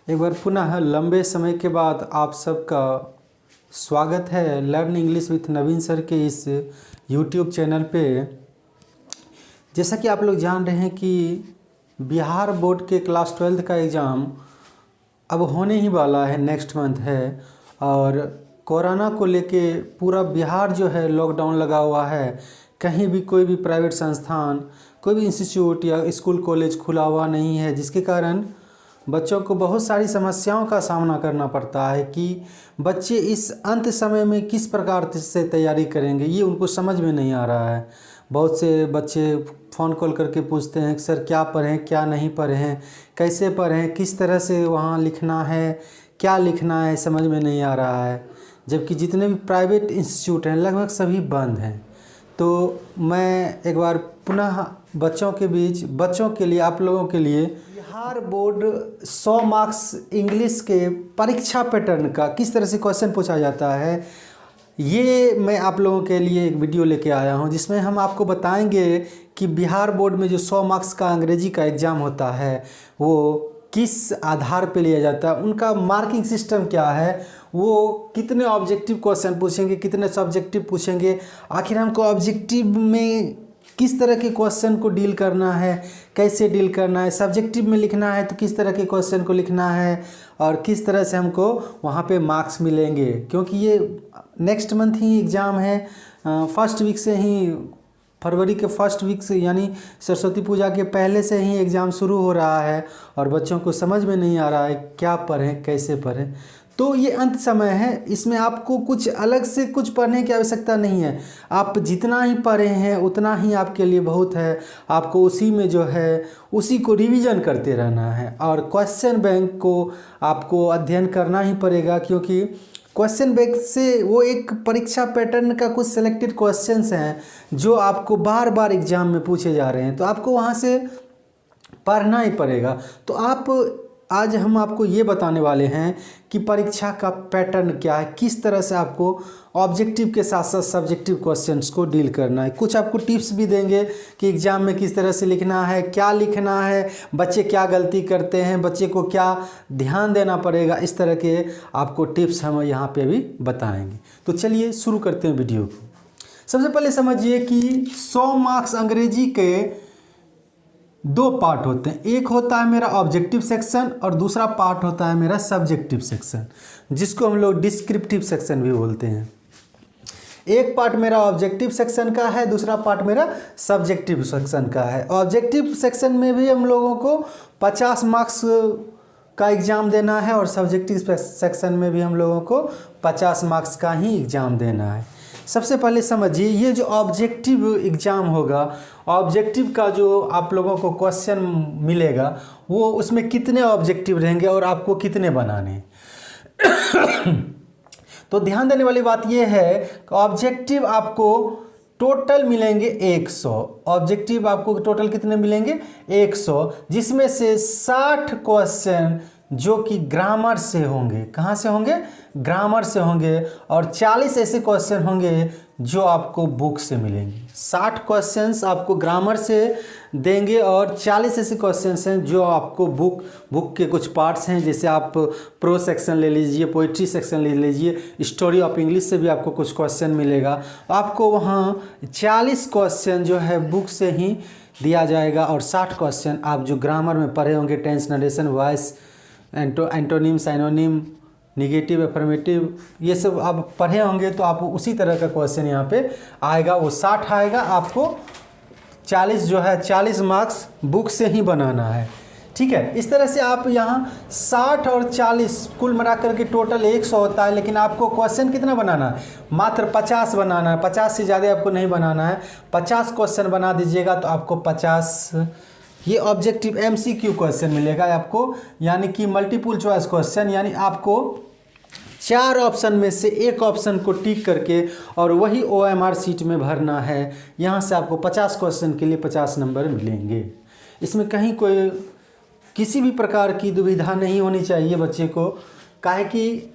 एक बार पुनः लंबे समय के बाद आप सबका स्वागत है learn English with Naveen sir के इस यूट्यूब चैनल पे। जैसा कि आप लोग जान रहे हैं कि बिहार बोर्ड के क्लास 12th का एग्ज़ाम अब होने ही वाला है, नेक्स्ट मंथ है। और कोरोना को लेके पूरा बिहार जो है लॉकडाउन लगा हुआ है। कहीं भी कोई भी प्राइवेट संस्थान, कोई भी इंस्टीट्यूट या स्कूल कॉलेज खुला हुआ नहीं है, जिसके कारण बच्चों को बहुत सारी समस्याओं का सामना करना पड़ता है कि बच्चे इस अंत समय में किस प्रकार से तैयारी करेंगे, ये उनको समझ में नहीं आ रहा है। बहुत से बच्चे फ़ोन कॉल करके पूछते हैं कि सर क्या पढ़ें, क्या नहीं पढ़ें, कैसे पढ़ें, किस तरह से वहाँ लिखना है, क्या लिखना है, समझ में नहीं आ रहा है। जबकि जितने भी प्राइवेट इंस्टीट्यूट हैं लगभग सभी बंद हैं। तो मैं एक बार पुनः बच्चों के बीच, बच्चों के लिए, आप लोगों के लिए बिहार बोर्ड 100 मार्क्स इंग्लिश के परीक्षा पैटर्न का किस तरह से क्वेश्चन पूछा जाता है, ये मैं आप लोगों के लिए एक वीडियो लेके आया हूं, जिसमें हम आपको बताएंगे कि बिहार बोर्ड में जो 100 मार्क्स का अंग्रेजी का एग्ज़ाम होता है वो किस आधार पे लिया जाता है, उनका मार्किंग सिस्टम क्या है, वो कितने ऑब्जेक्टिव क्वेश्चन पूछेंगे, कितने सब्जेक्टिव पूछेंगे, आखिर हमको ऑब्जेक्टिव में किस तरह के क्वेश्चन को डील करना है, कैसे डील करना है, सब्जेक्टिव में लिखना है तो किस तरह के क्वेश्चन को लिखना है और किस तरह से हमको वहाँ पे मार्क्स मिलेंगे। क्योंकि ये नेक्स्ट मंथ ही एग्ज़ाम है, फर्स्ट वीक से ही, फरवरी के फर्स्ट वीक से, यानी सरस्वती पूजा के पहले से ही एग्ज़ाम शुरू हो रहा है और बच्चों को समझ में नहीं आ रहा है क्या पढ़ें, कैसे पढ़ें। तो ये अंत समय है, इसमें आपको कुछ अलग से कुछ पढ़ने की आवश्यकता नहीं है। आप जितना ही पढ़े हैं उतना ही आपके लिए बहुत है। आपको उसी में जो है उसी को रिवीजन करते रहना है और क्वेश्चन बैंक को आपको अध्ययन करना ही पड़ेगा, क्योंकि क्वेश्चन बैंक से वो एक परीक्षा पैटर्न का कुछ सेलेक्टेड क्वेश्चंस हैं जो आपको बार बार एग्जाम में पूछे जा रहे हैं, तो आपको वहाँ से पढ़ना ही पड़ेगा। तो आज हम आपको ये बताने वाले हैं कि परीक्षा का पैटर्न क्या है, किस तरह से आपको ऑब्जेक्टिव के साथ साथ सब्जेक्टिव क्वेश्चंस को डील करना है। कुछ आपको टिप्स भी देंगे कि एग्ज़ाम में किस तरह से लिखना है, क्या लिखना है, बच्चे क्या गलती करते हैं, बच्चे को क्या ध्यान देना पड़ेगा, इस तरह के आपको टिप्स हम यहाँ पे भी बताएंगे। तो चलिए शुरू करते हैं वीडियो को। सबसे पहले समझिए कि 100 मार्क्स अंग्रेजी के दो पार्ट होते हैं। एक होता है मेरा ऑब्जेक्टिव सेक्शन और दूसरा पार्ट होता है मेरा सब्जेक्टिव सेक्शन, जिसको हम लोग डिस्क्रिप्टिव सेक्शन भी बोलते हैं। एक पार्ट मेरा ऑब्जेक्टिव सेक्शन का है, दूसरा पार्ट मेरा सब्जेक्टिव सेक्शन का है। ऑब्जेक्टिव सेक्शन में भी हम लोगों को 50 मार्क्स का एग्ज़ाम देना है और सब्जेक्टिव सेक्शन में भी हम लोगों को 50 मार्क्स का ही एग्ज़ाम देना है। सबसे पहले समझिए, ये जो ऑब्जेक्टिव एग्ज़ाम होगा, ऑब्जेक्टिव का जो आप लोगों को क्वेश्चन मिलेगा वो उसमें कितने ऑब्जेक्टिव रहेंगे और आपको कितने बनाने तो ध्यान देने वाली बात ये है कि ऑब्जेक्टिव आपको टोटल मिलेंगे 100। ऑब्जेक्टिव आपको टोटल कितने मिलेंगे? 100, जिसमें से 60 क्वेश्चन जो कि ग्रामर से होंगे। कहाँ से होंगे? ग्रामर से होंगे। और 40 ऐसे क्वेश्चन होंगे जो आपको बुक से मिलेंगे। 60 क्वेश्चंस आपको ग्रामर से देंगे और 40 ऐसे क्वेश्चंस हैं जो आपको बुक के कुछ पार्ट्स हैं, जैसे आप प्रो सेक्शन ले लीजिए, पोइट्री सेक्शन ले लीजिए, स्टोरी ऑफ इंग्लिश से भी आपको कुछ क्वेश्चन मिलेगा। आपको वहाँ 40 क्वेश्चन जो है बुक से ही दिया जाएगा और 60 क्वेश्चन आप जो ग्रामर में पढ़े होंगे, tense, narration, voice, antonym, synonym, negative, affirmative, ये सब आप पढ़े होंगे, तो आप उसी तरह का क्वेश्चन यहाँ पे आएगा। वो 60 आएगा, आपको 40 जो है 40 मार्क्स बुक से ही बनाना है। ठीक है, इस तरह से आप यहाँ 60 और 40 कुल मिला करके टोटल 100 होता है। लेकिन आपको क्वेश्चन कितना बनाना है? मात्र 50 बनाना है। 50 से ज़्यादा आपको नहीं बनाना है। 50 क्वेश्चन बना दीजिएगा तो आपको 50 ये ऑब्जेक्टिव MCQ क्वेश्चन मिलेगा आपको, यानी कि मल्टीपल चॉइस क्वेश्चन, यानी आपको 4 ऑप्शन में से एक ऑप्शन को टिक करके और वही OMR सीट में भरना है। यहाँ से आपको 50 क्वेश्चन के लिए 50 नंबर मिलेंगे। इसमें कहीं कोई किसी भी प्रकार की दुविधा नहीं होनी चाहिए बच्चे को, काहे कि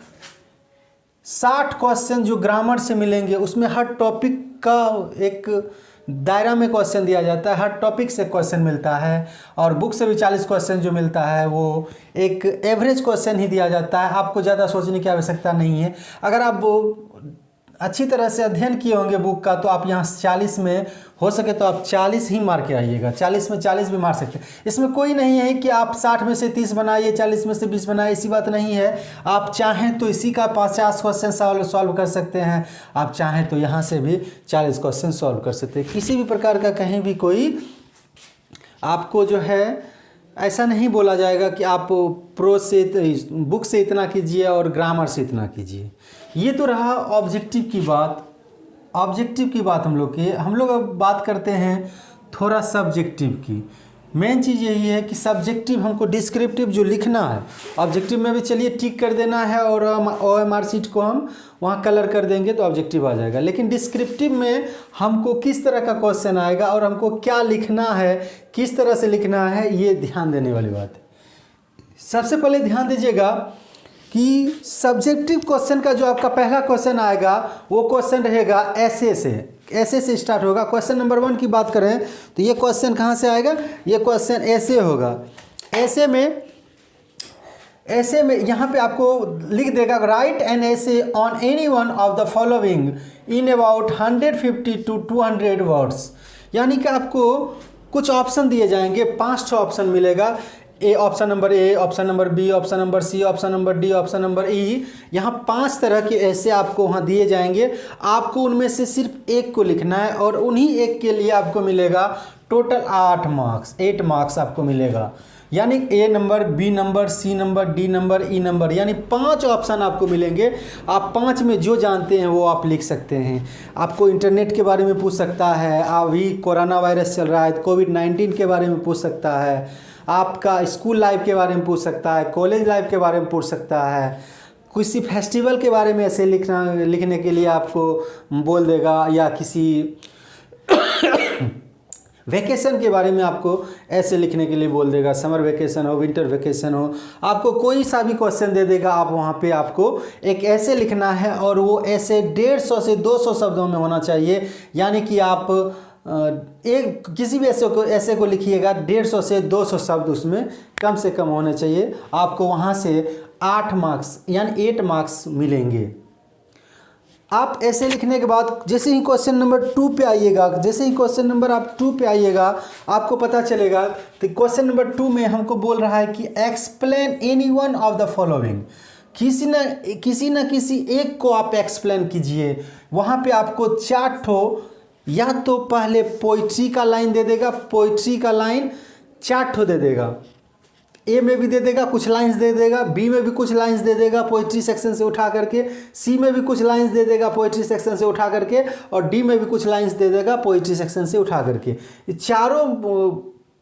60 क्वेश्चन जो ग्रामर से मिलेंगे उसमें हर टॉपिक का एक दायरा में क्वेश्चन दिया जाता है, हर टॉपिक से क्वेश्चन मिलता है और बुक से भी 40 क्वेश्चन जो मिलता है वो एक एवरेज क्वेश्चन ही दिया जाता है। आपको ज़्यादा सोचने की आवश्यकता नहीं है। अगर आप अच्छी तरह से अध्ययन किए होंगे बुक का तो आप यहाँ 40 में हो सके तो आप 40 ही मार के आइएगा, 40 में 40 भी मार सकते हैं। इसमें कोई नहीं है कि आप 60 में से 30 बनाइए, 40 में से 20 बनाइए, ऐसी बात नहीं है। आप चाहें तो इसी का 50 क्वेश्चन सॉल्व कर सकते हैं, आप चाहें तो यहाँ से भी 40 क्वेश्चन सॉल्व कर सकते हैं। किसी भी प्रकार का कहीं भी कोई आपको जो है ऐसा नहीं बोला जाएगा कि आप प्रोज से बुक से इतना कीजिए और ग्रामर से इतना कीजिए। ये तो रहा ऑब्जेक्टिव की बात। ऑब्जेक्टिव की बात हम लोग अब बात करते हैं थोड़ा सब्जेक्टिव की। मेन चीज़ यही है कि सब्जेक्टिव हमको डिस्क्रिप्टिव जो लिखना है, ऑब्जेक्टिव में भी चलिए टिक कर देना है और OMR शीट को हम वहाँ कलर कर देंगे तो ऑब्जेक्टिव आ जाएगा। लेकिन डिस्क्रिप्टिव में हमको किस तरह का क्वेश्चन आएगा और हमको क्या लिखना है, किस तरह से लिखना है, ये ध्यान देने वाली बात है। सबसे पहले ध्यान दीजिएगा कि सब्जेक्टिव क्वेश्चन का जो आपका पहला क्वेश्चन आएगा वो क्वेश्चन रहेगा ऐसे से स्टार्ट होगा। क्वेश्चन नंबर 1 की बात करें तो ये क्वेश्चन कहाँ से आएगा, ये क्वेश्चन ऐसे होगा। ऐसे में यहाँ पे आपको लिख देगा राइट एन ऐसे on any one of the following in about 150 to 200 words. यानी कि आपको कुछ ऑप्शन दिए जाएंगे, 5 ऑप्शन मिलेगा। Option number A, option number B, option number C, option number D, option number E. यहाँ 5 तरह के ऐसे आपको वहाँ दिए जाएंगे। आपको उनमें से सिर्फ एक को लिखना है और उन्हीं एक के लिए आपको मिलेगा टोटल 8 मार्क्स आपको मिलेगा। यानी A number, B number, C number, D number, E number, यानी 5 ऑप्शन आपको मिलेंगे। आप 5 में जो जानते हैं वो आप लिख सकते हैं। आपको इंटरनेट के बारे में पूछ सकता है, अभी कोरोना वायरस चल रहा है तो कोविड-19 के बारे में पूछ सकता है, आपका स्कूल लाइफ के बारे में पूछ सकता है, कॉलेज लाइफ के बारे में पूछ सकता है, किसी फेस्टिवल के बारे में ऐसे लिखने के लिए आपको बोल देगा, या किसी वैकेशन के बारे में आपको ऐसे लिखने के लिए बोल देगा, समर वैकेशन हो, विंटर वैकेशन हो, आपको कोई सा भी क्वेश्चन दे देगा। आप वहाँ पे आपको एक ऐसे लिखना है और वो ऐसे 150 से 200 शब्दों में होना चाहिए। यानी कि आप एक किसी भी ऐसे को लिखिएगा 150 से 200 शब्द उसमें कम से कम होने चाहिए। आपको वहाँ से 8 मार्क्स यानी 8 मार्क्स मिलेंगे। आप ऐसे लिखने के बाद जैसे ही क्वेश्चन नंबर 2 पे आइएगा, आप 2 पे आइएगा, आपको पता चलेगा कि क्वेश्चन नंबर 2 में हमको बोल रहा है कि explain any one of the following. किसी न किसी एक को आप एक्सप्लेन कीजिए। वहाँ पे आपको 4 या तो पहले पोइट्री का लाइन दे देगा, पोइट्री का लाइन 4 दे देगा। ए में भी दे देगा, कुछ लाइंस दे देगा, बी में भी कुछ लाइंस दे देगा पोइट्री सेक्शन से उठा करके, सी में भी कुछ लाइंस दे देगा पोइट्री सेक्शन से उठा करके, और डी में भी कुछ लाइंस दे देगा पोइट्री सेक्शन से उठा करके। ये चारों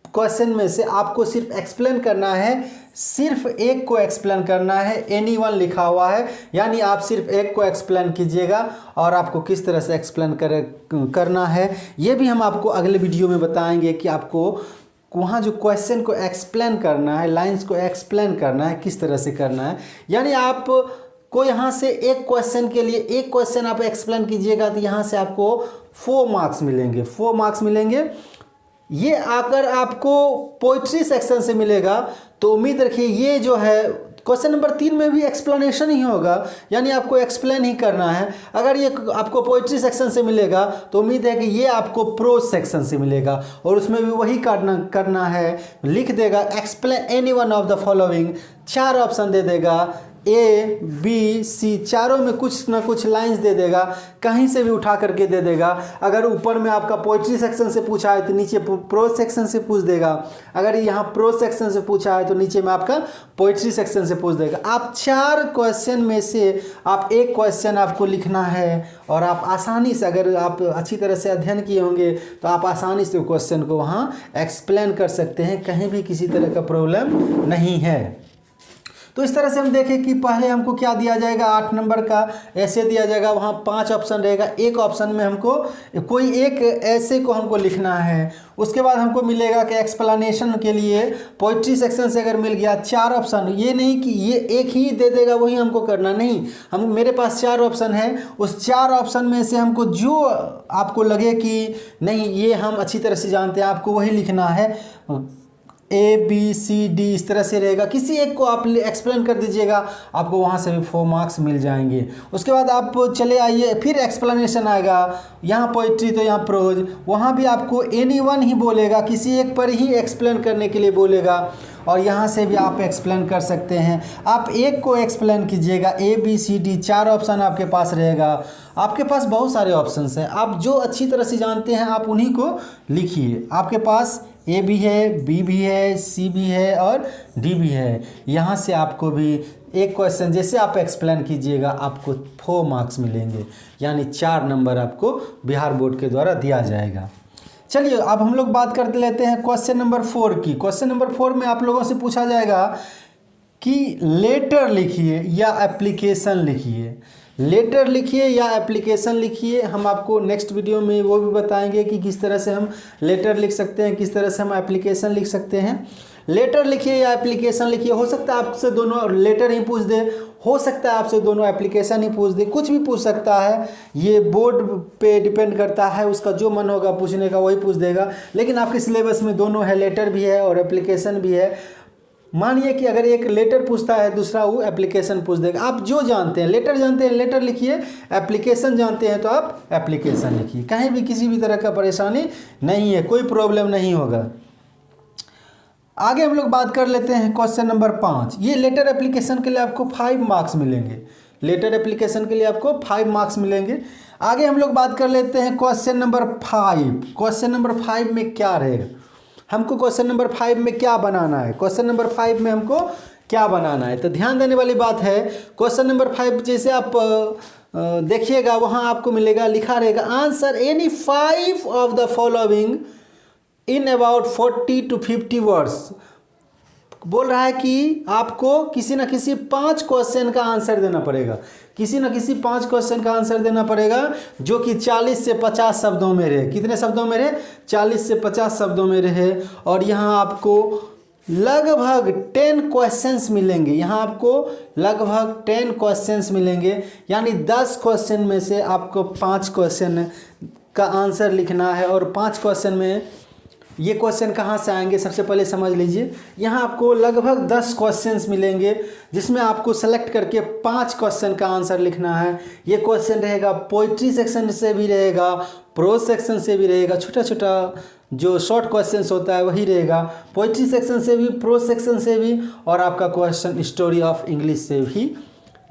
क्वेश्चन में से आपको सिर्फ एक्सप्लेन करना है, सिर्फ एक को एक्सप्लेन करना है। एनीवन लिखा हुआ है, यानी आप सिर्फ एक को एक्सप्लेन कीजिएगा। और आपको किस तरह से एक्सप्लेन करना है ये भी हम आपको अगले वीडियो में बताएंगे कि आपको वहाँ जो क्वेश्चन को एक्सप्लेन करना है, लाइंस को एक्सप्लेन करना है, किस तरह से करना है। यानी आप को यहाँ से एक क्वेश्चन के लिए एक क्वेश्चन आप एक्सप्लेन कीजिएगा तो यहाँ से आपको 4 मार्क्स मिलेंगे, 4 मार्क्स मिलेंगे। ये अगर आपको पोइट्री सेक्शन से मिलेगा तो उम्मीद रखिए ये जो है क्वेश्चन नंबर 3 में भी एक्सप्लेनेशन ही होगा, यानी आपको एक्सप्लेन ही करना है। अगर ये आपको पोइट्री सेक्शन से मिलेगा तो उम्मीद है कि ये आपको प्रोज सेक्शन से मिलेगा और उसमें भी वही करना है। लिख देगा explain any one of the following, 4 option दे देगा, ए बी सी, चारों में कुछ ना कुछ लाइंस दे देगा, कहीं से भी उठा करके दे देगा। अगर ऊपर में आपका पोइट्री सेक्शन से पूछा है तो नीचे प्रोज सेक्शन से पूछ देगा, अगर यहाँ प्रोज सेक्शन से पूछा है तो नीचे में आपका पोइट्री सेक्शन से पूछ देगा। आप 4 क्वेश्चन में से आप एक क्वेश्चन आपको लिखना है और आप आसानी से, अगर आप अच्छी तरह से अध्ययन किए होंगे तो आप आसानी से क्वेश्चन को वहाँ एक्सप्लेन कर सकते हैं, कहीं भी किसी तरह का प्रॉब्लम नहीं है। तो इस तरह से हम देखें कि पहले हमको क्या दिया जाएगा, 8 नंबर का ऐसे दिया जाएगा, वहाँ 5 ऑप्शन रहेगा, एक ऑप्शन में हमको कोई एक ऐसे को हमको लिखना है। उसके बाद हमको मिलेगा कि एक्सप्लेनेशन के लिए पोइट्री सेक्शन से अगर मिल गया 4 ऑप्शन, ये नहीं कि ये एक ही दे देगा वही हमको करना, नहीं, हम मेरे पास 4 ऑप्शन है, उस 4 ऑप्शन में से हमको जो आपको लगे कि नहीं ये हम अच्छी तरह से जानते हैं आपको वही लिखना है। ABCD इस तरह से रहेगा, किसी एक को आप एक्सप्लेन कर दीजिएगा, आपको वहाँ से भी 4 मार्क्स मिल जाएंगे। उसके बाद आप चले आइए, फिर एक्सप्लेनेशन आएगा, यहाँ पोइट्री तो यहाँ प्रोज, वहाँ भी आपको एनीवन ही बोलेगा, किसी एक पर ही एक्सप्लेन करने के लिए बोलेगा, और यहाँ से भी आप एक्सप्लेन कर सकते हैं। आप एक को एक्सप्लेन कीजिएगा, ABCD 4 ऑप्शन आपके पास रहेगा। आपके पास बहुत सारे ऑप्शंस हैं, आप जो अच्छी तरह से जानते हैं आप उन्हीं को लिखिए। आपके पास A भी है, B भी है, C भी है और D भी है। यहाँ से आपको भी एक क्वेश्चन जैसे आप एक्सप्लेन कीजिएगा आपको 4 मार्क्स मिलेंगे, यानी 4 नंबर आपको बिहार बोर्ड के द्वारा दिया जाएगा। चलिए अब हम लोग बात कर लेते हैं क्वेश्चन नंबर 4 की। क्वेश्चन नंबर 4 में आप लोगों से पूछा जाएगा कि लेटर लिखिए या एप्लीकेशन लिखिए। लेटर लिखिए या एप्लीकेशन लिखिए, हम आपको नेक्स्ट वीडियो में वो भी बताएंगे कि किस तरह से हम लेटर लिख सकते हैं, किस तरह से हम एप्लीकेशन लिख सकते हैं। लेटर लिखिए या एप्लीकेशन लिखिए, हो सकता है आपसे दोनों लेटर ही पूछ दे, हो सकता है आपसे दोनों एप्लीकेशन ही पूछ दे, कुछ भी पूछ सकता है, ये बोर्ड पे डिपेंड करता है, उसका जो मन होगा पूछने का वही पूछ देगा। लेकिन आपके सिलेबस में दोनों है, लेटर भी है और एप्लीकेशन भी है। मानिए कि अगर एक लेटर पूछता है, दूसरा वो एप्लीकेशन पूछ देगा। आप जो जानते हैं, लेटर जानते हैं लेटर लिखिए, एप्लीकेशन जानते हैं तो आप एप्लीकेशन लिखिए, कहीं भी किसी भी तरह का परेशानी नहीं है, कोई प्रॉब्लम नहीं होगा। आगे हम लोग बात कर लेते हैं क्वेश्चन नंबर 5। ये लेटर एप्लीकेशन के लिए आपको 5 मार्क्स मिलेंगे, लेटर एप्लीकेशन के लिए आपको 5 मार्क्स मिलेंगे। आगे हम लोग बात कर लेते हैं क्वेश्चन नंबर 5। क्वेश्चन नंबर 5 में क्या रहेगा, हमको क्वेश्चन नंबर 5 में क्या बनाना है, क्वेश्चन नंबर 5 में हमको क्या बनाना है। तो ध्यान देने वाली बात है, क्वेश्चन नंबर 5 जैसे आप देखिएगा वहाँ आपको मिलेगा, लिखा रहेगा answer any 5 of the following in about 40 to 50 words. बोल रहा है कि आपको किसी न किसी 5 क्वेश्चन का आंसर देना पड़ेगा, किसी न किसी 5 क्वेश्चन का आंसर देना पड़ेगा जो कि 40 से 50 शब्दों में रहे। कितने शब्दों में रहे? 40 से 50 शब्दों में रहे। और यहाँ आपको लगभग 10 क्वेश्चंस मिलेंगे, यहाँ आपको लगभग 10 क्वेश्चंस मिलेंगे, यानी 10 क्वेश्चन में से आपको 5 क्वेश्चन का आंसर लिखना है। और 5 क्वेश्चन में ये क्वेश्चन कहाँ से आएंगे, सबसे पहले समझ लीजिए। यहाँ आपको लगभग 10 क्वेश्चंस मिलेंगे जिसमें आपको सेलेक्ट करके 5 क्वेश्चन का आंसर लिखना है। ये क्वेश्चन रहेगा पोइट्री सेक्शन से भी रहेगा, प्रोज सेक्शन से भी रहेगा, छोटा छोटा जो शॉर्ट क्वेश्चंस होता है वही रहेगा, पोइट्री सेक्शन से भी, प्रोज सेक्शन से भी, और आपका क्वेश्चन स्टोरी ऑफ इंग्लिश से भी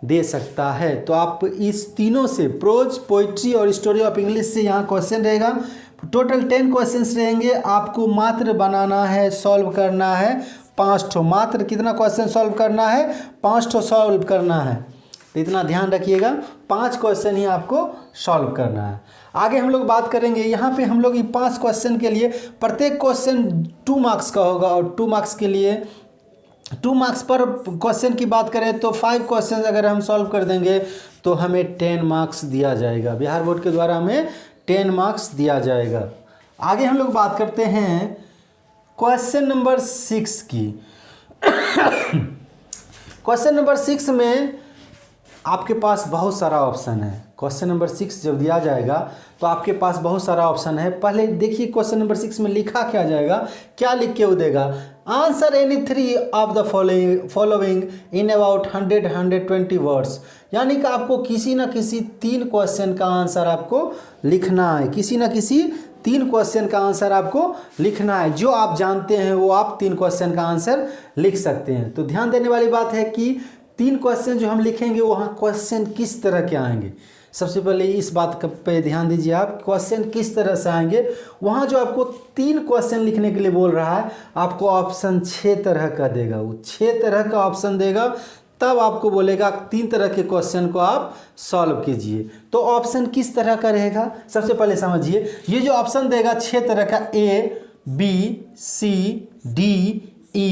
दे सकता है। तो आप इस तीनों से, प्रोज, पोइट्री और स्टोरी ऑफ इंग्लिश से यहाँ क्वेश्चन रहेगा। टोटल 10 क्वेश्चंस रहेंगे, आपको मात्र बनाना है, सॉल्व करना है 5 ठो। मात्र कितना क्वेश्चन सॉल्व करना है? 5 ठो सॉल्व करना है। तो इतना ध्यान रखिएगा, 5 क्वेश्चन ही आपको सॉल्व करना है। आगे हम लोग बात करेंगे, यहाँ पे हम लोग ये 5 क्वेश्चन के लिए प्रत्येक क्वेश्चन 2 मार्क्स का होगा, और 2 मार्क्स के लिए 2 मार्क्स पर क्वेश्चन की बात करें तो 5 क्वेश्चन अगर हम सॉल्व कर देंगे तो हमें 10 मार्क्स दिया जाएगा, बिहार बोर्ड के द्वारा हमें 10 मार्क्स दिया जाएगा। आगे हम लोग बात करते हैं क्वेश्चन नंबर 6 की। क्वेश्चन नंबर 6 में आपके पास बहुत सारा ऑप्शन है। क्वेश्चन नंबर 6 जब दिया जाएगा तो आपके पास बहुत सारा ऑप्शन है। पहले देखिए क्वेश्चन नंबर 6 में लिखा क्या जाएगा, क्या लिख के वो देगा, answer any 3 of the following in about 100-120 words. यानी कि आपको किसी न किसी 3 क्वेश्चन का आंसर आपको लिखना है, किसी न किसी 3 क्वेश्चन का आंसर आपको लिखना है। जो आप जानते हैं वो आप 3 क्वेश्चन का आंसर लिख सकते हैं। तो ध्यान देने वाली बात है कि 3 क्वेश्चन जो हम लिखेंगे वहाँ क्वेश्चन किस तरह के आएंगे। सबसे पहले इस बात पे ध्यान दीजिए आप, क्वेश्चन किस तरह से आएंगे। वहाँ जो आपको 3 क्वेश्चन लिखने के लिए बोल रहा है, आपको ऑप्शन 6 तरह का देगा, वो 6 तरह का ऑप्शन देगा, तब आपको बोलेगा 3 तरह के क्वेश्चन को आप सॉल्व कीजिए। तो ऑप्शन किस तरह का रहेगा, सबसे पहले समझिए। ये जो ऑप्शन देगा 6 तरह का, A, B, C, D, E,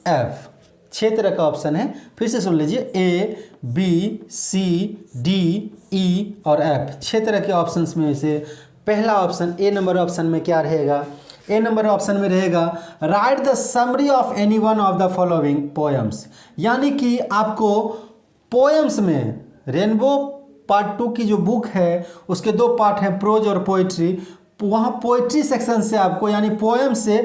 F, 6 तरह का ऑप्शन है, फिर से सुन लीजिए, A B C D E और एफ, 6 तरह के ऑप्शंस में से पहला ऑप्शन ए नंबर ऑप्शन में क्या रहेगा? ए नंबर ऑप्शन में रहेगा right the summary of any one of the following poems, यानी कि आपको पोएम्स में रेनबो पार्ट 2 की जो बुक है उसके 2 पार्ट हैं, प्रोज और पोइट्री, वहाँ पोइट्री सेक्शन से आपको यानी पोएम से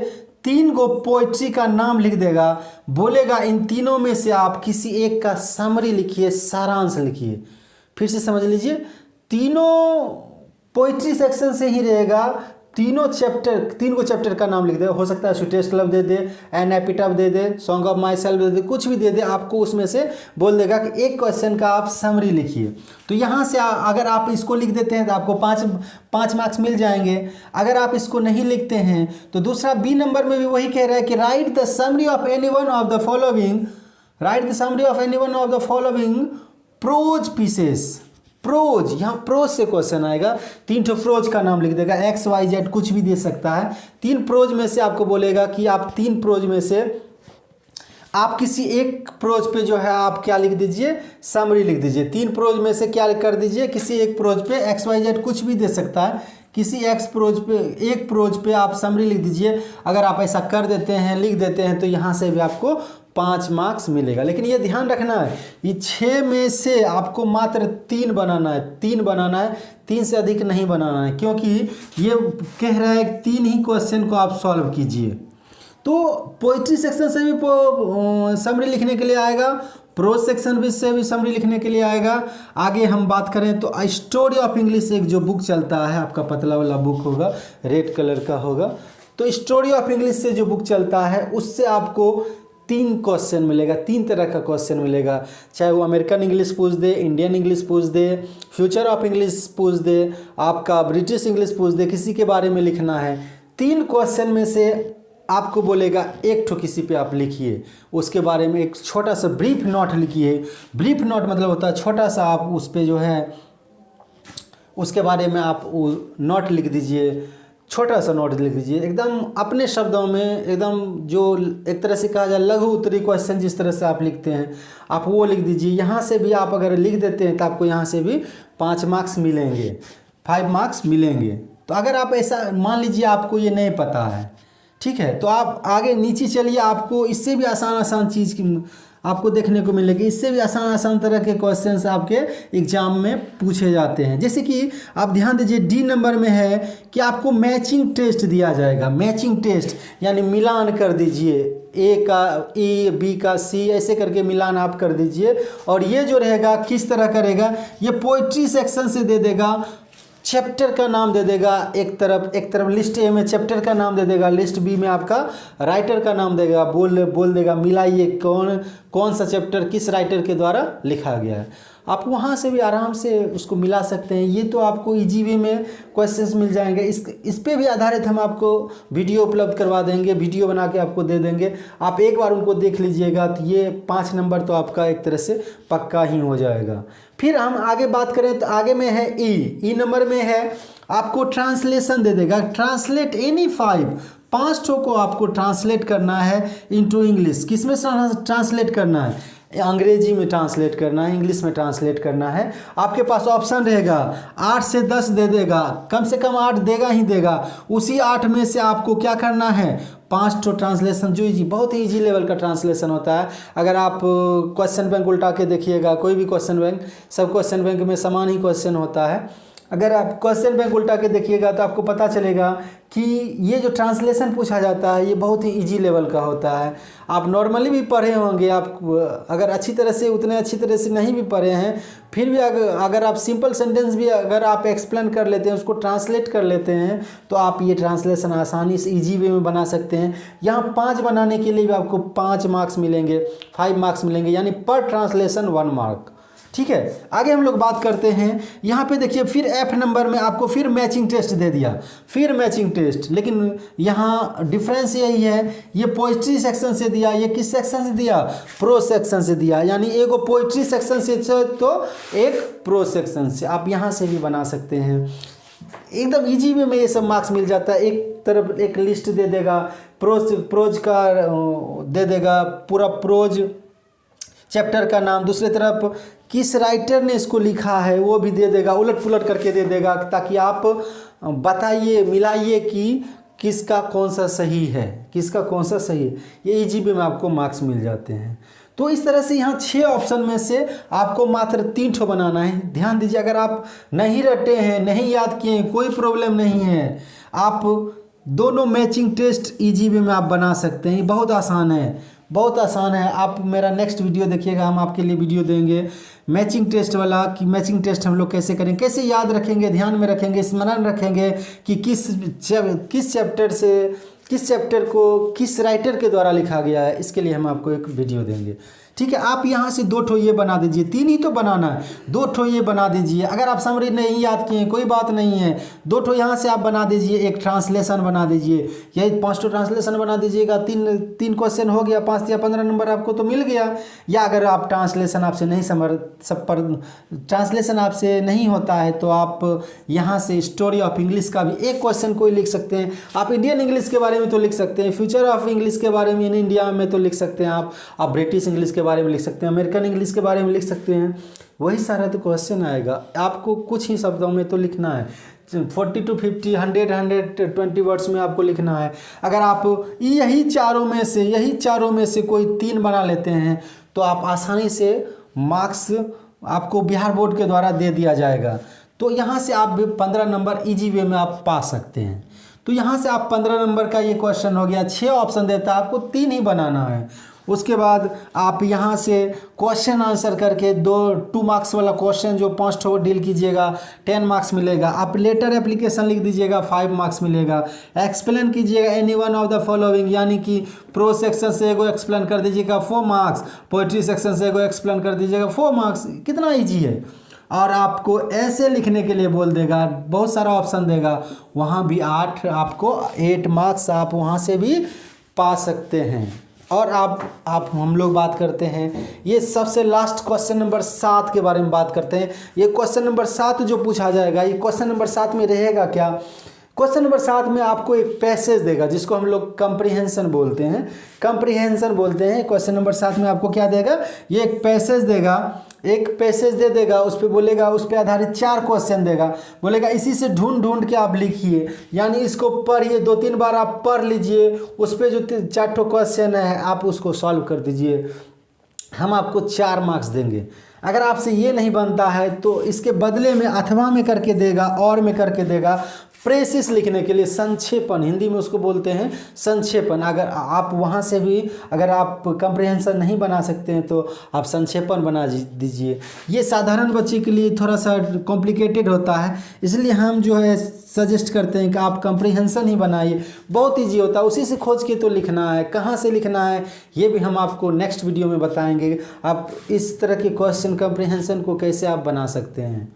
3 गो पोइट्री का नाम लिख देगा, बोलेगा इन तीनों में से आप किसी एक का समरी लिखिए, सारांश लिखिए। फिर से समझ लीजिए, तीनों पोइट्री सेक्शन से ही रहेगा, 3 गो चैप्टर का नाम लिख दे, हो सकता है स्वीटेस्ट लव दे दे, एन एपिटाफ दे दे, सॉन्ग ऑफ माई सेल्फ दे दे, कुछ भी दे दे, आपको उसमें से बोल देगा कि एक क्वेश्चन का आप समरी लिखिए। तो यहाँ से अगर आप इसको लिख देते हैं तो आपको 5 मार्क्स मिल जाएंगे। अगर आप इसको नहीं लिखते हैं तो दूसरा बी नंबर में भी वही कह रहा है कि write the summary of any one of the following, write the summary of any one of the following prose pieces. Prose, यहाँ प्रोज से क्वेश्चन आएगा, 3 ठो प्रोज का नाम लिख देगा, एक्स वाई जेड कुछ भी दे सकता है। 3 प्रोज में से आपको बोलेगा कि आप 3 प्रोज में से आप किसी एक प्रोज पे जो है आप क्या लिख दीजिए, समरी लिख दीजिए। 3 प्रोज में से क्या कर दीजिए, किसी एक प्रोज पे एक्स वाई जेड कुछ भी दे सकता है, किसी एक प्रोज पे आप समरी लिख दीजिए। अगर आप ऐसा कर देते हैं, लिख देते हैं, तो यहाँ से भी आपको 5 मार्क्स मिलेगा। लेकिन ये ध्यान रखना है, ये 6 में से आपको मात्र 3 बनाना है, 3 बनाना है, 3 से अधिक नहीं बनाना है, क्योंकि ये कह रहा है 3 ही क्वेश्चन को आप सॉल्व कीजिए। तो पोइट्री सेक्शन से भी समरी लिखने के लिए आएगा, प्रोज सेक्शन से भी समरी लिखने के लिए आएगा। आगे हम बात करें तो स्टोरी ऑफ इंग्लिश एक जो बुक चलता है, आपका पतला वाला बुक होगा, रेड कलर का होगा, तो स्टोरी ऑफ इंग्लिश से जो बुक चलता है उससे आपको 3 क्वेश्चन मिलेगा, 3 तरह का क्वेश्चन मिलेगा, चाहे वो अमेरिकन इंग्लिश पूछ दे, इंडियन इंग्लिश पूछ दे, फ्यूचर ऑफ इंग्लिश पूछ दे, आपका ब्रिटिश इंग्लिश पूछ दे, किसी के बारे में लिखना है। 3 क्वेश्चन में से आपको बोलेगा एक ठो किसी पे आप लिखिए, उसके बारे में एक छोटा सा ब्रीफ नोट लिखिए। ब्रीफ नोट मतलब होता है छोटा सा, आप उस पे जो है उसके बारे में आप नोट लिख दीजिए, छोटा सा नोट लिख दीजिए, एकदम अपने शब्दों में, एकदम जो एक तरह से कहा जाए लघु उत्तरी क्वेश्चन जिस तरह से आप लिखते हैं आप वो लिख दीजिए। यहाँ से भी आप अगर लिख देते हैं तो आपको यहाँ से भी 5 मार्क्स मिलेंगे, 5 मार्क्स मिलेंगे। तो अगर आप ऐसा मान लीजिए आपको ये नहीं पता है, ठीक है, तो आप आगे नीचे चलिए, आपको इससे भी आसान चीज़ की आपको देखने को मिलेगी, इससे भी आसान तरह के क्वेश्चंस आपके एग्जाम में पूछे जाते हैं। जैसे कि आप ध्यान दीजिए, डी नंबर में है कि आपको मैचिंग टेस्ट दिया जाएगा। मैचिंग टेस्ट यानी मिलान कर दीजिए, ए का ए, बी का सी, ऐसे करके मिलान आप कर दीजिए। और ये जो रहेगा किस तरह करेगा, ये पोइट्री सेक्शन से दे देगा, चैप्टर का नाम दे देगा, एक तरफ लिस्ट ए में चैप्टर का नाम दे देगा, लिस्ट बी में आपका राइटर का नाम देगा, बोल देगा मिलाइए कौन सा चैप्टर किस राइटर के द्वारा लिखा गया है। आप वहाँ से भी आराम से उसको मिला सकते हैं। ये तो आपको इजी वे में क्वेश्चंस मिल जाएंगे। इस पे भी आधारित हम आपको वीडियो उपलब्ध करवा देंगे, वीडियो बना के आपको दे देंगे, आप एक बार उनको देख लीजिएगा तो ये 5 नंबर तो आपका एक तरह से पक्का ही हो जाएगा। फिर हम आगे बात करें तो आगे में है ई नंबर में है आपको ट्रांसलेशन दे देगा, ट्रांसलेट एनी 5 ठो को आपको ट्रांसलेट करना है इनटू इंग्लिश। किस में ट्रांसलेट करना है, अंग्रेजी में ट्रांसलेट करना है, इंग्लिश में ट्रांसलेट करना है। आपके पास ऑप्शन रहेगा 8 से 10 दे देगा, कम से कम 8 देगा ही देगा। उसी 8 में से आपको क्या करना है, 5 ठो ट्रांसलेशन, जो बहुत ही ईजी लेवल का ट्रांसलेशन होता है। अगर आप क्वेश्चन बैंक उल्टा के देखिएगा, कोई भी क्वेश्चन बैंक, सब क्वेश्चन बैंक में समान ही क्वेश्चन होता है। अगर आप क्वेश्चन बैंक उल्टा के देखिएगा तो आपको पता चलेगा कि ये जो ट्रांसलेशन पूछा जाता है ये बहुत ही इजी लेवल का होता है। आप नॉर्मली भी पढ़े होंगे, आप अगर अच्छी तरह से उतने अच्छी तरह से नहीं भी पढ़े हैं, फिर भी अगर आप सिंपल सेंटेंस भी अगर आप एक्सप्लेन कर लेते हैं, उसको ट्रांसलेट कर लेते हैं, तो आप ये ट्रांसलेशन आसानी से इजी वे में बना सकते हैं। यहाँ 5 बनाने के लिए भी आपको 5 मार्क्स मिलेंगे, 5 मार्क्स मिलेंगे, यानी पर ट्रांसलेशन 1 मार्क। ठीक है, आगे हम लोग बात करते हैं। यहाँ पे देखिए फिर एफ नंबर में आपको फिर मैचिंग टेस्ट दे दिया, फिर मैचिंग टेस्ट, लेकिन यहाँ डिफरेंस यही है, ये पोइट्री सेक्शन से दिया, ये किस सेक्शन से दिया, प्रो सेक्शन से दिया, यानी एक पोइट्री सेक्शन से तो एक प्रो सेक्शन से। आप यहाँ से भी बना सकते हैं, एकदम इजी वे में ये सब मार्क्स मिल जाता है। एक तरफ एक लिस्ट दे देगा प्रोज का दे देगा, पूरा प्रोज चैप्टर का नाम, दूसरी तरफ किस राइटर ने इसको लिखा है वो भी दे देगा, उलट पुलट करके दे देगा, ताकि आप बताइए मिलाइए कि किसका कौन सा सही है, किसका कौन सा सही है। ये ईजीबी में आपको मार्क्स मिल जाते हैं। तो इस तरह से यहाँ 6 ऑप्शन में से आपको मात्र 3 ठो बनाना है। ध्यान दीजिए, अगर आप नहीं रटे हैं, नहीं याद किए हैं, कोई प्रॉब्लम नहीं है, आप दोनों मैचिंग टेस्ट ईजीबी में आप बना सकते हैं। बहुत आसान है, बहुत आसान है। आप मेरा नेक्स्ट वीडियो देखिएगा, हम आपके लिए वीडियो देंगे मैचिंग टेस्ट वाला, कि मैचिंग टेस्ट हम लोग कैसे करें, कैसे याद रखेंगे, ध्यान में रखेंगे, स्मरण रखेंगे कि किस चैप्टर को किस राइटर के द्वारा लिखा गया है। इसके लिए हम आपको एक वीडियो देंगे। ठीक है, आप यहाँ से 2 ठो ये बना दीजिए, 3 ही तो बनाना है, 2 ठो ये बना दीजिए। अगर आप समरी नहीं याद किए कोई बात नहीं है, 2 ठो यहाँ से आप बना दीजिए, एक ट्रांसलेशन बना दीजिए, यही 5 ठो ट्रांसलेशन बना दीजिएगा। 3 क्वेश्चन हो गया, 5 या 15 नंबर आपको तो मिल गया। या अगर आप ट्रांसलेशन आपसे नहीं ट्रांसलेशन आपसे नहीं होता है तो आप यहाँ से स्टोरी ऑफ इंग्लिश का भी एक क्वेश्चन कोई लिख सकते हैं। आप इंडियन इंग्लिश के बारे में तो लिख सकते हैं, फ्यूचर ऑफ इंग्लिश के बारे में इन इंडिया में तो लिख सकते हैं, आप ब्रिटिश इंग्लिश के बारे में लिख सकते हैं, अमेरिकन इंग्लिश के बारे में लिख सकते हैं। वही सारा तो क्वेश्चन आएगा, आपको कुछ ही शब्दों में तो लिखना है। 40 to 50, 120 वर्ड्स में आपको लिखना है। अगर आप यही चारों में से कोई 3 बना लेते हैं तो आप आसानी से मार्क्स आपको बिहार बोर्ड के द्वारा दे दिया जाएगा। तो यहाँ से आप 15 नंबर इजी वे में आप पा सकते हैं। तो यहाँ से आप 15 नंबर का ये क्वेश्चन हो गया। 6 ऑप्शन देता है, आपको 3 ही बनाना है। उसके बाद आप यहाँ से क्वेश्चन आंसर करके 2 मार्क्स वाला क्वेश्चन जो 5 ठो डील कीजिएगा, 10 मार्क्स मिलेगा। आप लेटर एप्लीकेशन लिख दीजिएगा, 5 मार्क्स मिलेगा। एक्सप्लेन कीजिएगा any one of the following, यानी कि प्रो सेक्शन से एगो एक्सप्लेन कर दीजिएगा 4 मार्क्स, पोइट्री सेक्शन से एगो एक्सप्लेन कर दीजिएगा 4 मार्क्स। कितना ईजी है। और आपको ऐसे लिखने के लिए बोल देगा, बहुत सारा ऑप्शन देगा, वहाँ भी 8 मार्क्स आप वहाँ से भी पा सकते हैं। और आप हम लोग बात करते हैं, ये सबसे लास्ट क्वेश्चन नंबर 7 के बारे में बात करते हैं। ये क्वेश्चन नंबर 7 जो पूछा जाएगा, ये क्वेश्चन नंबर 7 में रहेगा क्या? क्वेश्चन नंबर 7 में आपको एक पैसेज देगा जिसको हम लोग कंप्रीहेंशन बोलते हैं। क्वेश्चन नंबर 7 में आपको क्या देगा? ये एक पैसेज दे देगा, उस पर बोलेगा, उस पर आधारित 4 क्वेश्चन देगा, बोलेगा इसी से ढूंढ के आप लिखिए, यानी इसको पढ़िए, 2-3 बार आप पढ़ लीजिए, उस पर जो 4 ठो क्वेश्चन है आप उसको सॉल्व कर दीजिए, हम आपको 4 मार्क्स देंगे। अगर आपसे ये नहीं बनता है तो इसके बदले में अथवा में करके देगा, और में करके देगा, प्रेसिस लिखने के लिए संक्षेपण, हिंदी में उसको बोलते हैं संक्षेपण। अगर आप वहाँ से भी अगर आप कंप्रीहेंशन नहीं बना सकते हैं तो आप संक्षेपण बना दीजिए। ये साधारण बच्चे के लिए थोड़ा सा कॉम्प्लिकेटेड होता है, इसलिए हम जो है सजेस्ट करते हैं कि आप कंप्रीहेंशन ही बनाइए, बहुत ईजी होता है। उसी से खोज के तो लिखना है, कहाँ से लिखना है ये भी हम आपको नेक्स्ट वीडियो में बताएंगे। आप इस तरह के क्वेश्चन कंप्रीहेंशन को कैसे आप बना सकते हैं।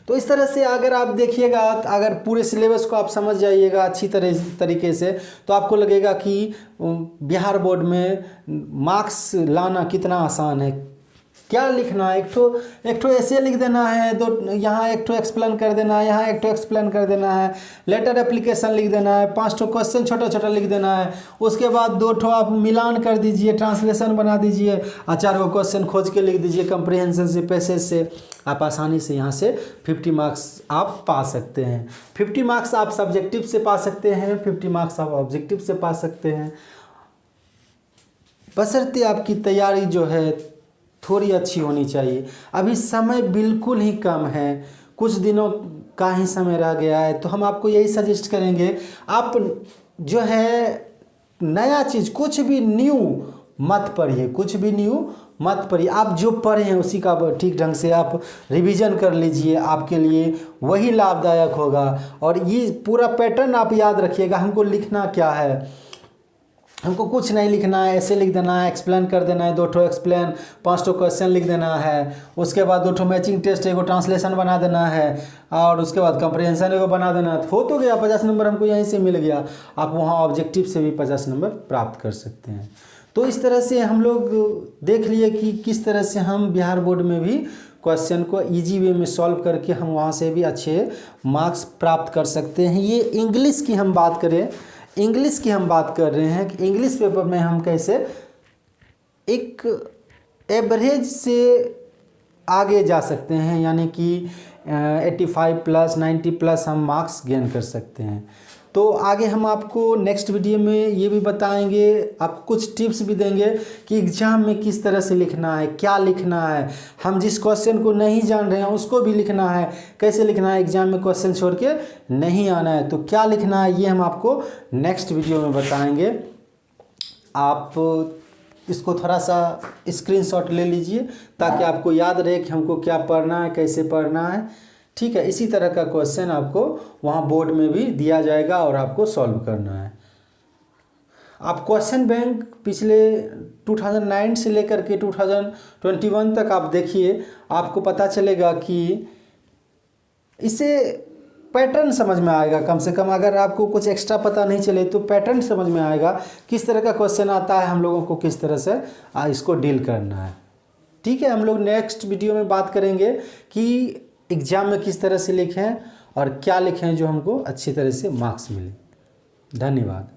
तो इस तरह से अगर आप देखिएगा, अगर पूरे सिलेबस को आप समझ जाइएगा अच्छी तरीके से, तो आपको लगेगा कि बिहार बोर्ड में मार्क्स लाना कितना आसान है। क्या लिखना है, एक ठो ऐसे लिख देना है, 2 यहाँ एक ठो एक्सप्लेन कर देना है, यहाँ एक ठो एक्सप्लेन कर देना है, लेटर एप्लीकेशन लिख देना है, 5 ठो क्वेश्चन छोटा लिख देना है, उसके बाद 2 ठो आप मिलान कर दीजिए, ट्रांसलेशन बना दीजिए, 4 गो क्वेश्चन खोज के लिख दीजिए कंप्रीहेंशन से, पैसेज से। आप आसानी से यहाँ से 50 मार्क्स आप पा सकते हैं। 50 मार्क्स आप सब्जेक्टिव से पा सकते हैं, 50 मार्क्स आप ऑब्जेक्टिव से पा सकते हैं, बशर्ते आपकी तैयारी जो है थोड़ी अच्छी होनी चाहिए। अभी समय बिल्कुल ही कम है, कुछ दिनों का ही समय रह गया है, तो हम आपको यही सजेस्ट करेंगे, आप जो है नया चीज़ कुछ भी न्यू मत पढ़िए, आप जो पढ़े हैं उसी का ठीक ढंग से आप रिवीजन कर लीजिए, आपके लिए वही लाभदायक होगा। और ये पूरा पैटर्न आप याद रखिएगा, हमको लिखना क्या है, हमको कुछ नहीं लिखना है, ऐसे लिख देना है, एक्सप्लेन कर देना है, 2 ठो एक्सप्लेन, 5 ठो क्वेश्चन लिख देना है, उसके बाद 2 ठो मैचिंग टेस्ट एगो ट्रांसलेशन बना देना है, और उसके बाद कंप्रीहेंशन एगो बना देना है। हो तो गया, 50 नंबर हमको यहीं से मिल गया। आप वहाँ ऑब्जेक्टिव से भी 50 नंबर प्राप्त कर सकते हैं। तो इस तरह से हम लोग देख लिए कि किस तरह से हम बिहार बोर्ड में भी क्वेश्चन को इजी वे में सॉल्व करके हम वहाँ से भी अच्छे मार्क्स प्राप्त कर सकते हैं। ये इंग्लिश की हम बात करें, इंग्लिश की हम बात कर रहे हैं कि इंग्लिश पेपर में हम कैसे एक एवरेज से आगे जा सकते हैं, यानी कि 85 प्लस 90 प्लस हम मार्क्स गेन कर सकते हैं। तो आगे हम आपको नेक्स्ट वीडियो में ये भी बताएंगे, आपको कुछ टिप्स भी देंगे कि एग्ज़ाम में किस तरह से लिखना है, क्या लिखना है, हम जिस क्वेश्चन को नहीं जान रहे हैं उसको भी लिखना है, कैसे लिखना है, एग्ज़ाम में क्वेश्चन छोड़ के नहीं आना है, तो क्या लिखना है ये हम आपको नेक्स्ट वीडियो में बताएंगे। आप इसको थोड़ा सा स्क्रीनशॉट ले लीजिए ताकि आपको याद रहे कि हमको क्या पढ़ना है, कैसे पढ़ना है, ठीक है। इसी तरह का क्वेश्चन आपको वहाँ बोर्ड में भी दिया जाएगा और आपको सॉल्व करना है। आप क्वेश्चन बैंक पिछले 2009 से लेकर के 2021 तक आप देखिए, आपको पता चलेगा कि इससे पैटर्न समझ में आएगा। कम से कम अगर आपको कुछ एक्स्ट्रा पता नहीं चले तो पैटर्न समझ में आएगा, किस तरह का क्वेश्चन आता है, हम लोगों को किस तरह से इसको डील करना है, ठीक है। हम लोग नेक्स्ट वीडियो में बात करेंगे कि एग्ज़ाम में किस तरह से लिखें और क्या लिखें जो हमको अच्छी तरह से मार्क्स मिले। धन्यवाद।